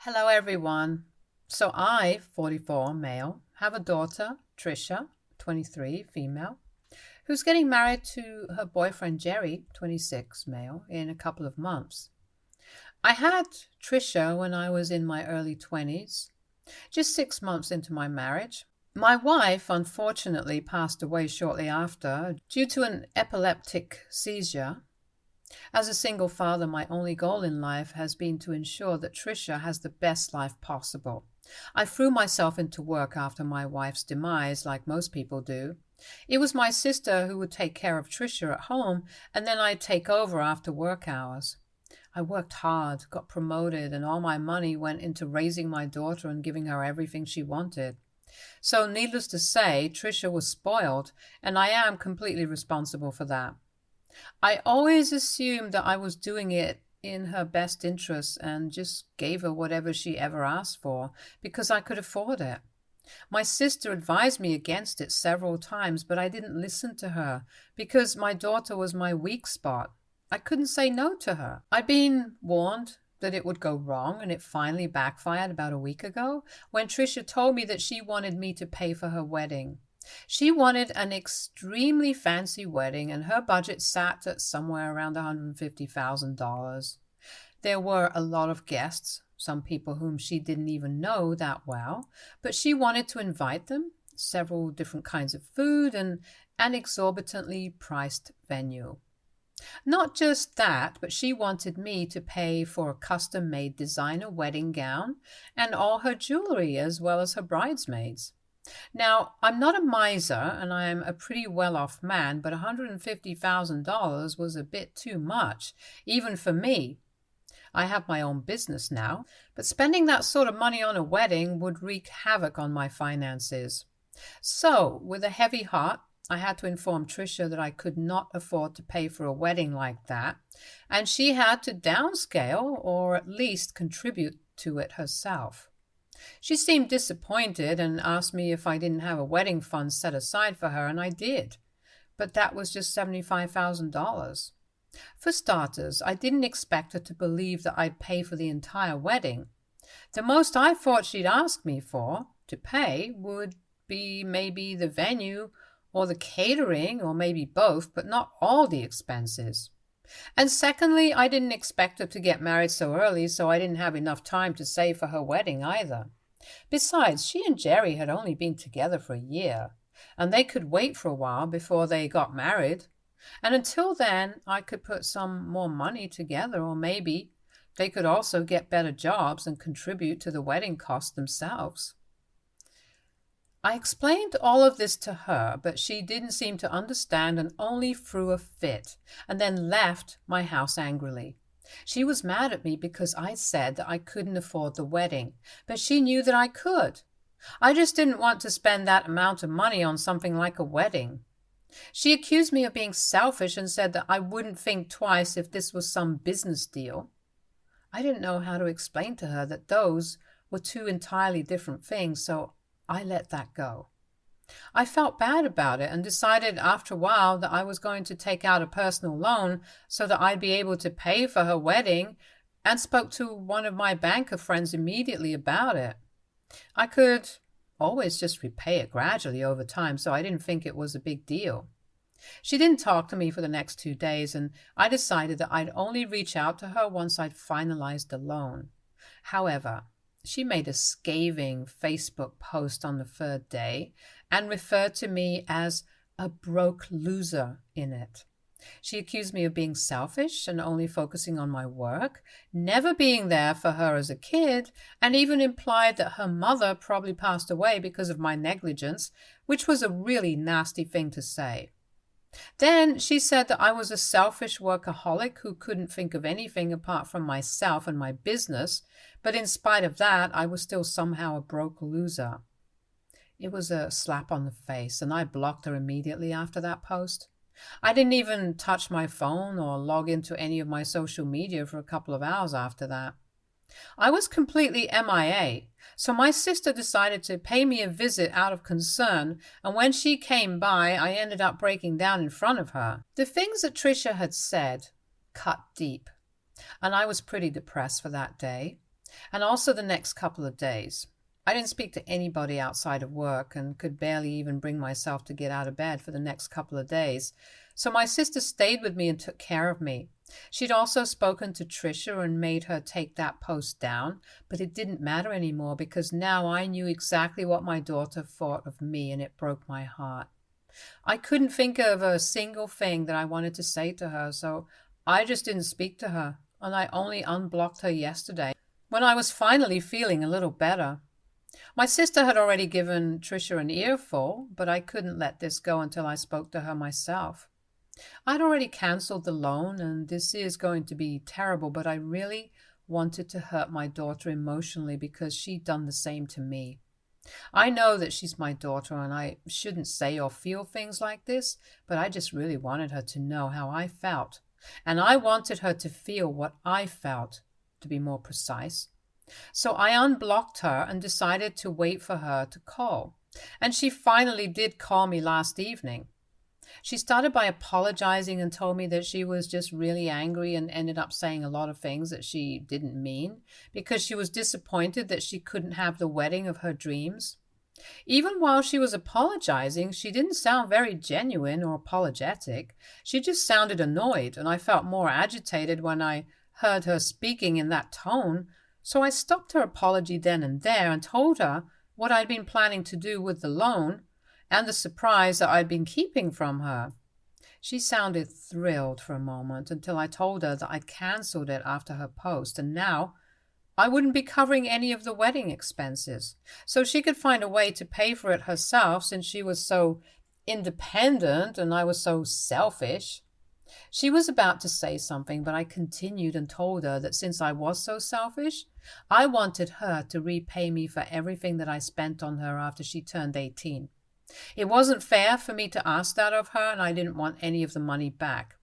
Hello, everyone. So I, 44, male, have a daughter, Trisha, 23, female, who's getting married to her boyfriend, Jerry, 26, male, in a couple of months. I had Trisha when I was in my early 20s, just 6 months into my marriage. My wife, unfortunately, passed away shortly after due to an epileptic seizure. As a single father, my only goal in life has been to ensure that Trisha has the best life possible. I threw myself into work after my wife's demise, like most people do. It was my sister who would take care of Trisha at home, and then I'd take over after work hours. I worked hard, got promoted, and all my money went into raising my daughter and giving her everything she wanted. So, needless to say, Trisha was spoiled, and I am completely responsible for that. I always assumed that I was doing it in her best interest and just gave her whatever she ever asked for because I could afford it. My sister advised me against it several times, but I didn't listen to her because my daughter was my weak spot. I couldn't say no to her. I'd been warned that it would go wrong, and it finally backfired about a week ago when Trisha told me that she wanted me to pay for her wedding. She wanted an extremely fancy wedding, and her budget sat at somewhere around $150,000. There were a lot of guests, some people whom she didn't even know that well, but she wanted to invite them, several different kinds of food, and an exorbitantly priced venue. Not just that, but she wanted me to pay for a custom-made designer wedding gown and all her jewelry as well as her bridesmaids. Now, I'm not a miser and I'm a pretty well-off man, but $150,000 was a bit too much, even for me. I have my own business now, but spending that sort of money on a wedding would wreak havoc on my finances. So, with a heavy heart, I had to inform Trisha that I could not afford to pay for a wedding like that, and she had to downscale or at least contribute to it herself. She seemed disappointed and asked me if I didn't have a wedding fund set aside for her, and I did. But that was just $75,000. For starters, I didn't expect her to believe that I'd pay for the entire wedding. The most I thought she'd ask me for, to pay, would be maybe the venue or the catering or maybe both, but not all the expenses. And secondly, I didn't expect her to get married so early, so I didn't have enough time to save for her wedding either. Besides, she and Jerry had only been together for a year, and they could wait for a while before they got married. And until then, I could put some more money together, or maybe they could also get better jobs and contribute to the wedding costs themselves. I explained all of this to her, but she didn't seem to understand and only threw a fit, and then left my house angrily. She was mad at me because I said that I couldn't afford the wedding, but she knew that I could. I just didn't want to spend that amount of money on something like a wedding. She accused me of being selfish and said that I wouldn't think twice if this was some business deal. I didn't know how to explain to her that those were two entirely different things, so I let that go. I felt bad about it and decided after a while that I was going to take out a personal loan so that I'd be able to pay for her wedding, and spoke to one of my banker friends immediately about it. I could always just repay it gradually over time, so I didn't think it was a big deal. She didn't talk to me for the next 2 days, and I decided that I'd only reach out to her once I'd finalized the loan. However, she made a scathing Facebook post on the third day and referred to me as a broke loser in it. She accused me of being selfish and only focusing on my work, never being there for her as a kid, and even implied that her mother probably passed away because of my negligence, which was a really nasty thing to say. Then she said that I was a selfish workaholic who couldn't think of anything apart from myself and my business, but in spite of that, I was still somehow a broke loser. It was a slap on the face, and I blocked her immediately after that post. I didn't even touch my phone or log into any of my social media for a couple of hours after that. I was completely MIA, so my sister decided to pay me a visit out of concern, and when she came by, I ended up breaking down in front of her. The things that Trisha had said cut deep, and I was pretty depressed for that day. and also the next couple of days. I didn't speak to anybody outside of work and could barely even bring myself to get out of bed for the next couple of days. So my sister stayed with me and took care of me. She'd also spoken to Trisha and made her take that post down, but it didn't matter anymore because now I knew exactly what my daughter thought of me, and it broke my heart. I couldn't think of a single thing that I wanted to say to her, so I just didn't speak to her, and I only unblocked her yesterday when I was finally feeling a little better. My sister had already given Trisha an earful, but I couldn't let this go until I spoke to her myself. I'd already cancelled the loan, and this is going to be terrible, but I really wanted to hurt my daughter emotionally because she'd done the same to me. I know that she's my daughter and I shouldn't say or feel things like this, but I just really wanted her to know how I felt. And I wanted her to feel what I felt, to be more precise. So I unblocked her and decided to wait for her to call. And she finally did call me last evening. She started by apologizing and told me that she was just really angry and ended up saying a lot of things that she didn't mean because she was disappointed that she couldn't have the wedding of her dreams. Even while she was apologizing, she didn't sound very genuine or apologetic. She just sounded annoyed, and I felt more agitated when I heard her speaking in that tone. So I stopped her apology then and there and told her what I'd been planning to do with the loan and the surprise that I'd been keeping from her. She sounded thrilled for a moment until I told her that I'd cancelled it after her post, and now I wouldn't be covering any of the wedding expenses, so she could find a way to pay for it herself since she was so independent and I was so selfish. She was about to say something, but I continued and told her that since I was so selfish, I wanted her to repay me for everything that I spent on her after she turned 18. It wasn't fair for me to ask that of her, and I didn't want any of the money back.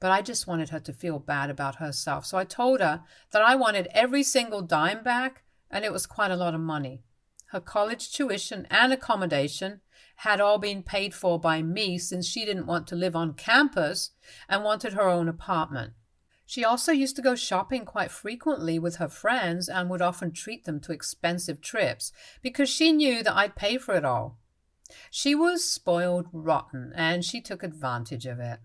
But I just wanted her to feel bad about herself, so I told her that I wanted every single dime back, and it was quite a lot of money. Her college tuition and accommodation had all been paid for by me since she didn't want to live on campus and wanted her own apartment. She also used to go shopping quite frequently with her friends and would often treat them to expensive trips because she knew that I'd pay for it all. She was spoiled rotten, and she took advantage of it.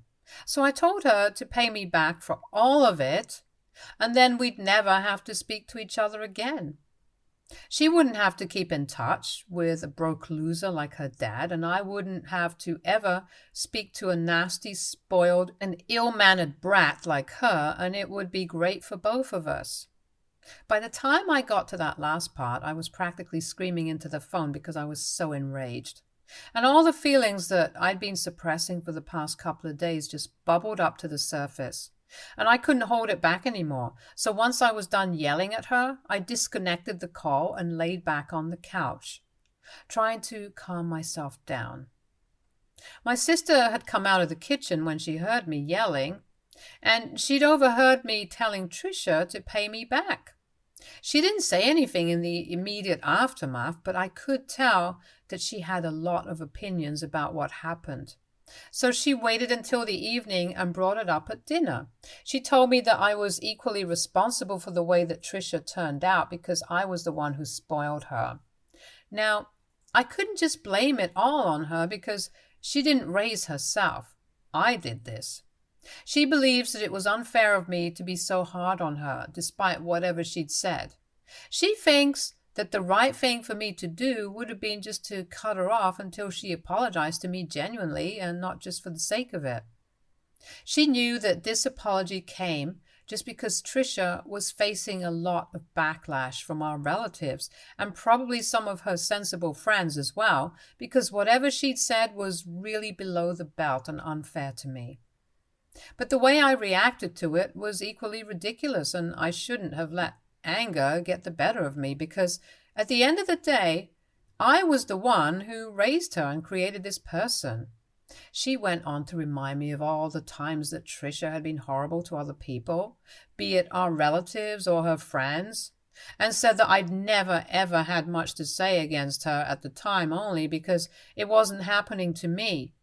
So I told her to pay me back for all of it, and then we'd never have to speak to each other again. She wouldn't have to keep in touch with a broke loser like her dad, and I wouldn't have to ever speak to a nasty, spoiled, and ill-mannered brat like her, and it would be great for both of us. By the time I got to that last part, I was practically screaming into the phone because I was so enraged. And all the feelings that I'd been suppressing for the past couple of days just bubbled up to the surface. And I couldn't hold it back anymore. So once I was done yelling at her, I disconnected the call and laid back on the couch, trying to calm myself down. My sister had come out of the kitchen when she heard me yelling, and she'd overheard me telling Trisha to pay me back. She didn't say anything in the immediate aftermath, but I could tell that she had a lot of opinions about what happened. So she waited until the evening and brought it up at dinner. She told me that I was equally responsible for the way that Trisha turned out because I was the one who spoiled her. Now, I couldn't just blame it all on her because she didn't raise herself. I did this. She believes that it was unfair of me to be so hard on her, despite whatever she'd said. She thinks that the right thing for me to do would have been just to cut her off until she apologized to me genuinely and not just for the sake of it. She knew that this apology came just because Trisha was facing a lot of backlash from our relatives and probably some of her sensible friends as well, because whatever she'd said was really below the belt and unfair to me. But the way I reacted to it was equally ridiculous, and I shouldn't have let anger get the better of me because at the end of the day, I was the one who raised her and created this person. She went on to remind me of all the times that Trisha had been horrible to other people, be it our relatives or her friends, and said that I'd never ever had much to say against her at the time only because it wasn't happening to me.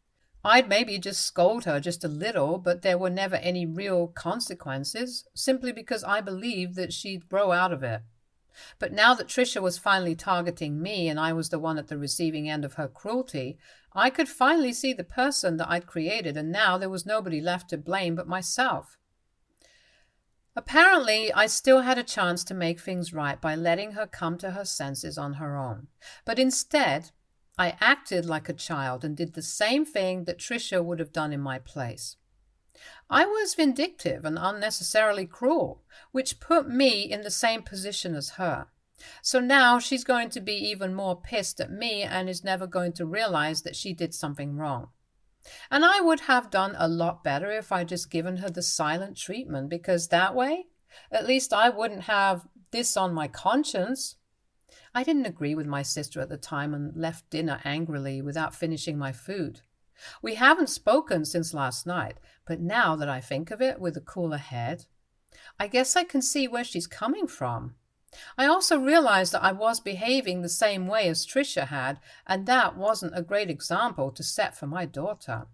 I'd maybe just scold her just a little, but there were never any real consequences, simply because I believed that she'd grow out of it. But now that Trisha was finally targeting me and I was the one at the receiving end of her cruelty, I could finally see the person that I'd created, and now there was nobody left to blame but myself. Apparently, I still had a chance to make things right by letting her come to her senses on her own. But instead, I acted like a child and did the same thing that Trisha would have done in my place. I was vindictive and unnecessarily cruel, which put me in the same position as her. So now she's going to be even more pissed at me and is never going to realize that she did something wrong. And I would have done a lot better if I'd just given her the silent treatment, because that way, at least I wouldn't have this on my conscience. I didn't agree with my sister at the time and left dinner angrily without finishing my food. We haven't spoken since last night, but now that I think of it with a cooler head, I guess I can see where she's coming from. I also realized that I was behaving the same way as Trisha had, and that wasn't a great example to set for my daughter.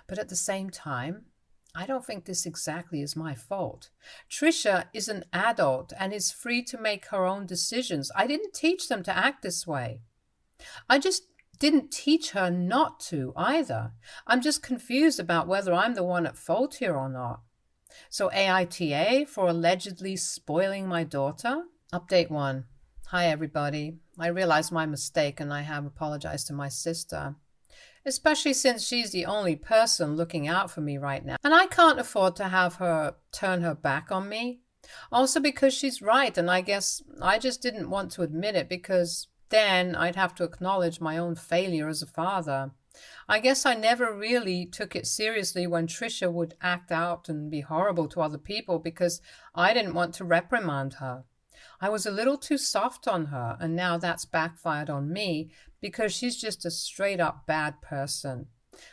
But at the same time, I don't think this exactly is my fault. Trisha is an adult and is free to make her own decisions. I didn't teach them to act this way. I just didn't teach her not to either. I'm just confused about whether I'm the one at fault here or not. So AITA for allegedly spoiling my daughter? Update 1. Hi everybody. I realized my mistake and I have apologized to my sister, especially since she's the only person looking out for me right now. And I can't afford to have her turn her back on me. Also because she's right, and I guess I just didn't want to admit it because then I'd have to acknowledge my own failure as a father. I guess I never really took it seriously when Trisha would act out and be horrible to other people because I didn't want to reprimand her. I was a little too soft on her, and now that's backfired on me because she's just a straight-up bad person.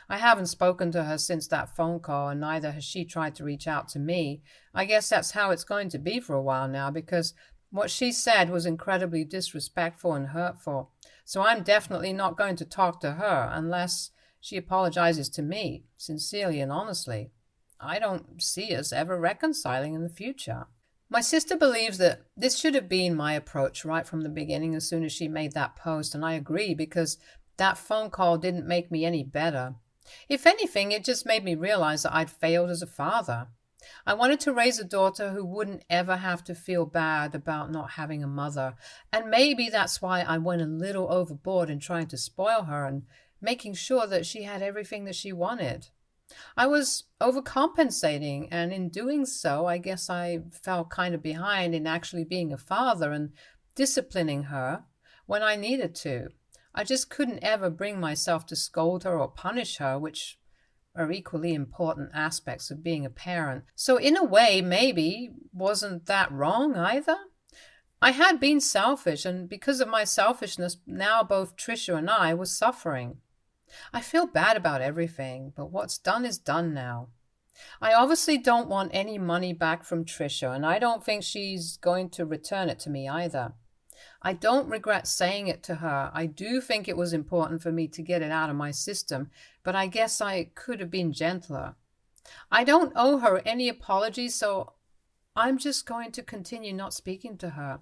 I haven't spoken to her since that phone call, and neither has she tried to reach out to me. I guess that's how it's going to be for a while now because what she said was incredibly disrespectful and hurtful. So I'm definitely not going to talk to her unless she apologizes to me, sincerely and honestly. I don't see us ever reconciling in the future. My sister believes that this should have been my approach right from the beginning as soon as she made that post, and I agree because that phone call didn't make me any better. If anything, it just made me realize that I'd failed as a father. I wanted to raise a daughter who wouldn't ever have to feel bad about not having a mother, and maybe that's why I went a little overboard in trying to spoil her and making sure that she had everything that she wanted. I was overcompensating, and in doing so, I guess I fell kind of behind in actually being a father and disciplining her when I needed to. I just couldn't ever bring myself to scold her or punish her, which are equally important aspects of being a parent. So in a way, maybe, wasn't that wrong either? I had been selfish, and because of my selfishness, now both Trisha and I were suffering. I feel bad about everything, but what's done is done now. I obviously don't want any money back from Trisha, and I don't think she's going to return it to me either. I don't regret saying it to her. I do think it was important for me to get it out of my system, but I guess I could have been gentler. I don't owe her any apologies, so I'm just going to continue not speaking to her.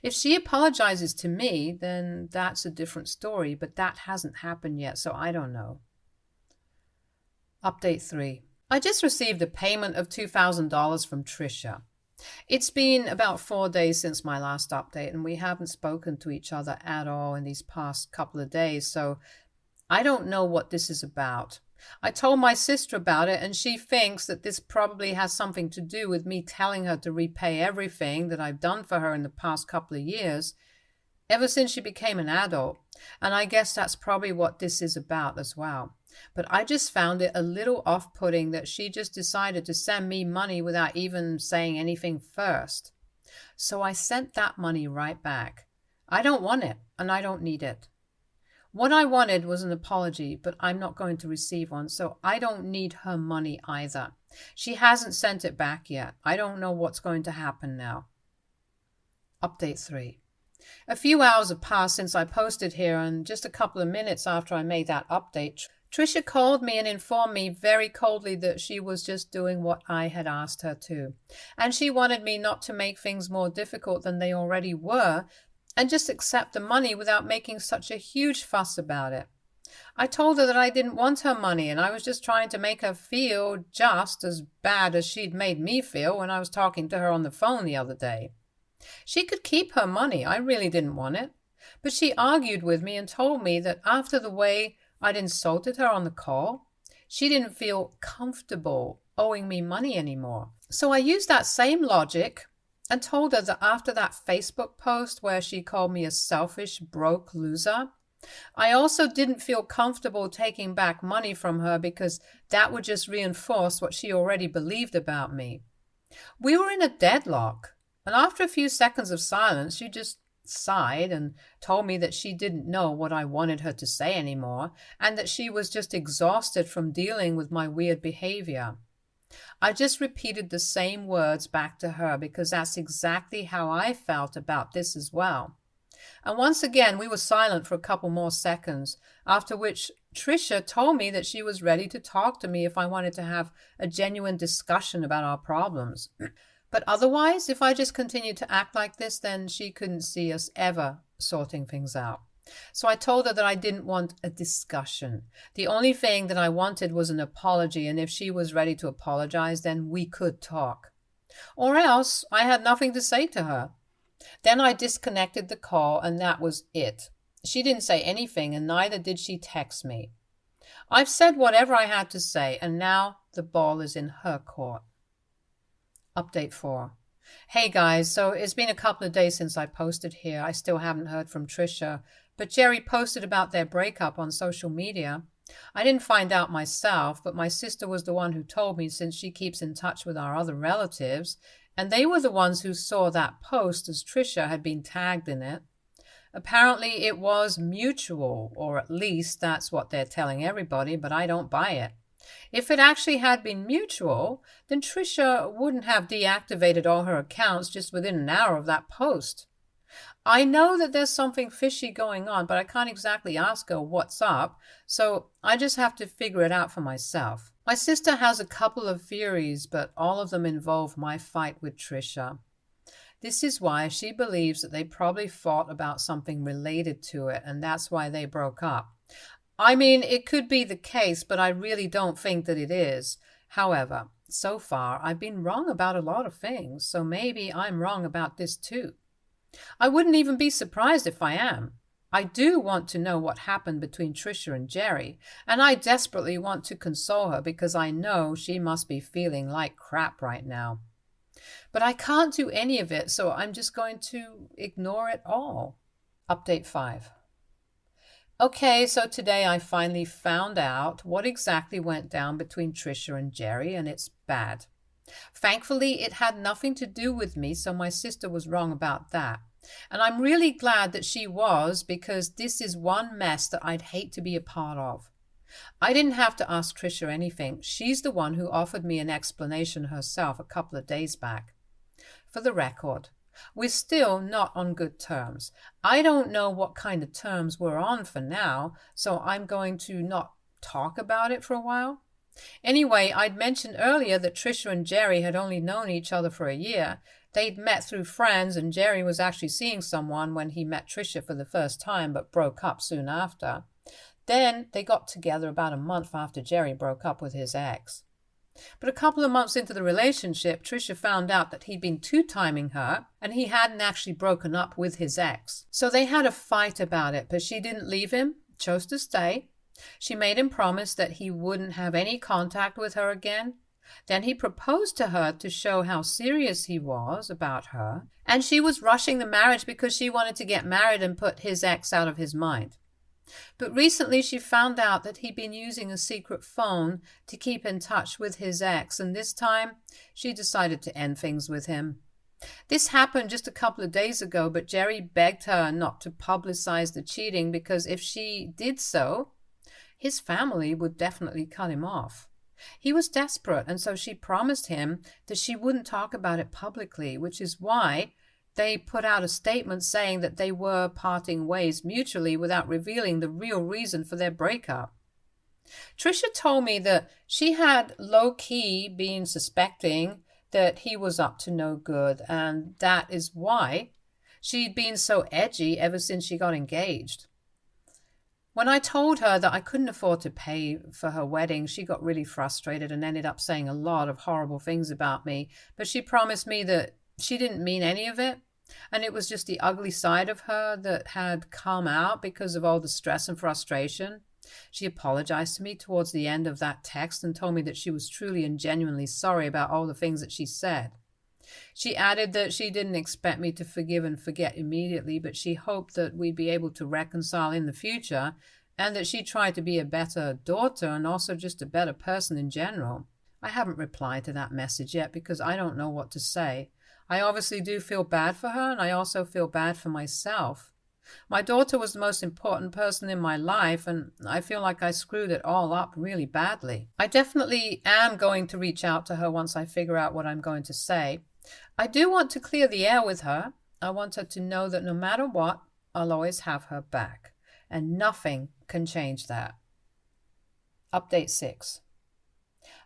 If she apologizes to me, then that's a different story, but that hasn't happened yet, so I don't know. Update 3. I just received a payment of $2,000 from Trisha. It's been about 4 days since my last update, and we haven't spoken to each other at all in these past couple of days, so I don't know what this is about. I told my sister about it, and she thinks that this probably has something to do with me telling her to repay everything that I've done for her in the past couple of years, ever since she became an adult, and I guess that's probably what this is about as well. But I just found it a little off-putting that she just decided to send me money without even saying anything first. So I sent that money right back. I don't want it, and I don't need it. What I wanted was an apology, but I'm not going to receive one, so I don't need her money either. She hasn't sent it back yet. I don't know what's going to happen now. Update 3. A few hours have passed since I posted here, and just a couple of minutes after I made that update, Trisha called me and informed me very coldly that she was just doing what I had asked her to, and she wanted me not to make things more difficult than they already were and just accept the money without making such a huge fuss about it. I told her that I didn't want her money and I was just trying to make her feel just as bad as she'd made me feel when I was talking to her on the phone the other day. She could keep her money. I really didn't want it. But she argued with me and told me that after the way I'd insulted her on the call, she didn't feel comfortable owing me money anymore. So I used that same logic and told her that after that Facebook post where she called me a selfish, broke loser, I also didn't feel comfortable taking back money from her because that would just reinforce what she already believed about me. We were in a deadlock, and after a few seconds of silence, she just sighed and told me that she didn't know what I wanted her to say anymore and that she was just exhausted from dealing with my weird behavior. I just repeated the same words back to her because that's exactly how I felt about this as well. And once again, we were silent for a couple more seconds, after which Trisha told me that she was ready to talk to me if I wanted to have a genuine discussion about our problems. But otherwise, if I just continued to act like this, then she couldn't see us ever sorting things out. So I told her that I didn't want a discussion. The only thing that I wanted was an apology, and if she was ready to apologize, then we could talk. Or else I had nothing to say to her. Then I disconnected the call, and that was it. She didn't say anything, and neither did she text me. I've said whatever I had to say, and now the ball is in her court. Update 4. Hey guys, so it's been a couple of days since I posted here. I still haven't heard from Trisha, but Jerry posted about their breakup on social media. I didn't find out myself, but my sister was the one who told me since she keeps in touch with our other relatives, and they were the ones who saw that post as Trisha had been tagged in it. Apparently it was mutual, or at least that's what they're telling everybody, but I don't buy it. If it actually had been mutual, then Trisha wouldn't have deactivated all her accounts just within an hour of that post. I know that there's something fishy going on, but I can't exactly ask her what's up, so I just have to figure it out for myself. My sister has a couple of theories, but all of them involve my fight with Trisha. This is why she believes that they probably fought about something related to it, and that's why they broke up. I mean, it could be the case, but I really don't think that it is. However, so far, I've been wrong about a lot of things, so maybe I'm wrong about this too. I wouldn't even be surprised if I am. I do want to know what happened between Trisha and Jerry, and I desperately want to console her because I know she must be feeling like crap right now. But I can't do any of it, so I'm just going to ignore it all. Update 5. Okay, so today I finally found out what exactly went down between Trisha and Jerry, and it's bad. Thankfully, it had nothing to do with me, so my sister was wrong about that. And I'm really glad that she was, because this is one mess that I'd hate to be a part of. I didn't have to ask Trisha anything. She's the one who offered me an explanation herself a couple of days back. For the record, we're still not on good terms. I don't know what kind of terms we're on for now, so I'm going to not talk about it for a while. Anyway, I'd mentioned earlier that Trisha and Jerry had only known each other for a year. They'd met through friends, and Jerry was actually seeing someone when he met Trisha for the first time, but broke up soon after. Then they got together about a month after Jerry broke up with his ex. But a couple of months into the relationship, Trisha found out that he'd been two-timing her, and he hadn't actually broken up with his ex. So they had a fight about it, but she didn't leave him, chose to stay. She made him promise that he wouldn't have any contact with her again. Then he proposed to her to show how serious he was about her, and she was rushing the marriage because she wanted to get married and put his ex out of his mind. But recently she found out that he'd been using a secret phone to keep in touch with his ex, and this time she decided to end things with him. This happened just a couple of days ago, but Jerry begged her not to publicize the cheating because if she did so, his family would definitely cut him off. He was desperate, and so she promised him that she wouldn't talk about it publicly, which is why they put out a statement saying that they were parting ways mutually without revealing the real reason for their breakup. Trisha told me that she had low-key been suspecting that he was up to no good, and that is why she'd been so edgy ever since she got engaged. When I told her that I couldn't afford to pay for her wedding, she got really frustrated and ended up saying a lot of horrible things about me, but she promised me that she didn't mean any of it, and it was just the ugly side of her that had come out because of all the stress and frustration. She apologized to me towards the end of that text and told me that she was truly and genuinely sorry about all the things that she said. She added that she didn't expect me to forgive and forget immediately, but she hoped that we'd be able to reconcile in the future, and that she tried to be a better daughter and also just a better person in general. I haven't replied to that message yet because I don't know what to say. I obviously do feel bad for her, and I also feel bad for myself. My daughter was the most important person in my life, and I feel like I screwed it all up really badly. I definitely am going to reach out to her once I figure out what I'm going to say. I do want to clear the air with her. I want her to know that no matter what, I'll always have her back, and nothing can change that. Update 6.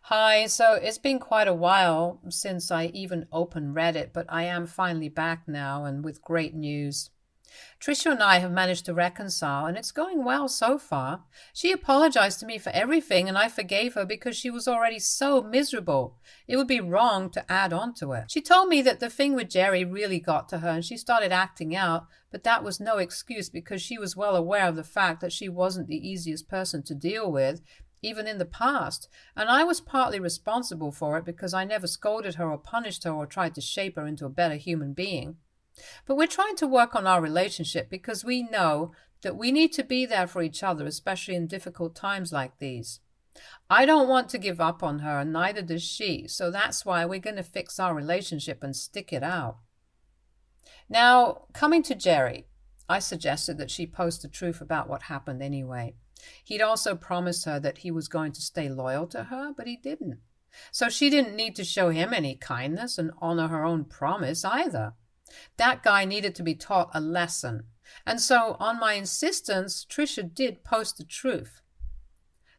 Hi, so it's been quite a while since I even opened Reddit, but I am finally back now and with great news. Trisha and I have managed to reconcile, and it's going well so far. She apologized to me for everything, and I forgave her because she was already so miserable. It would be wrong to add on to it. She told me that the thing with Jerry really got to her, and she started acting out, but that was no excuse because she was well aware of the fact that she wasn't the easiest person to deal with, even in the past, and I was partly responsible for it because I never scolded her or punished her or tried to shape her into a better human being. But we're trying to work on our relationship because we know that we need to be there for each other, especially in difficult times like these. I don't want to give up on her, and neither does she, so that's why we're going to fix our relationship and stick it out. Now, coming to Jerry, I suggested that she post the truth about what happened anyway. He'd also promised her that he was going to stay loyal to her, but he didn't. So she didn't need to show him any kindness and honor her own promise either. That guy needed to be taught a lesson. And so, on my insistence, Trisha did post the truth.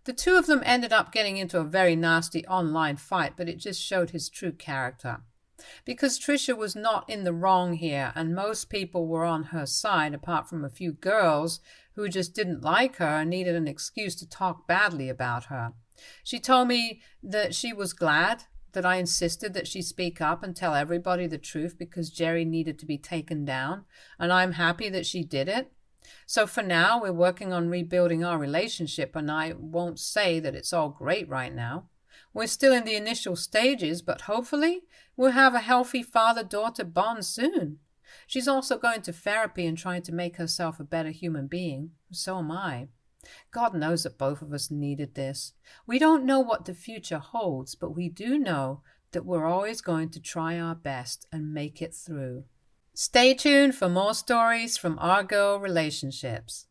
The two of them ended up getting into a very nasty online fight, but it just showed his true character. Because Trisha was not in the wrong here, and most people were on her side, apart from a few girls who just didn't like her and needed an excuse to talk badly about her. She told me that she was glad that I insisted that she speak up and tell everybody the truth because Jerry needed to be taken down, and I'm happy that she did it. So for now, we're working on rebuilding our relationship, and I won't say that it's all great right now. We're still in the initial stages, but hopefully we'll have a healthy father-daughter bond soon. She's also going to therapy and trying to make herself a better human being. So am I. God knows that both of us needed this. We don't know what the future holds, but we do know that we're always going to try our best and make it through. Stay tuned for more stories from our girl relationships.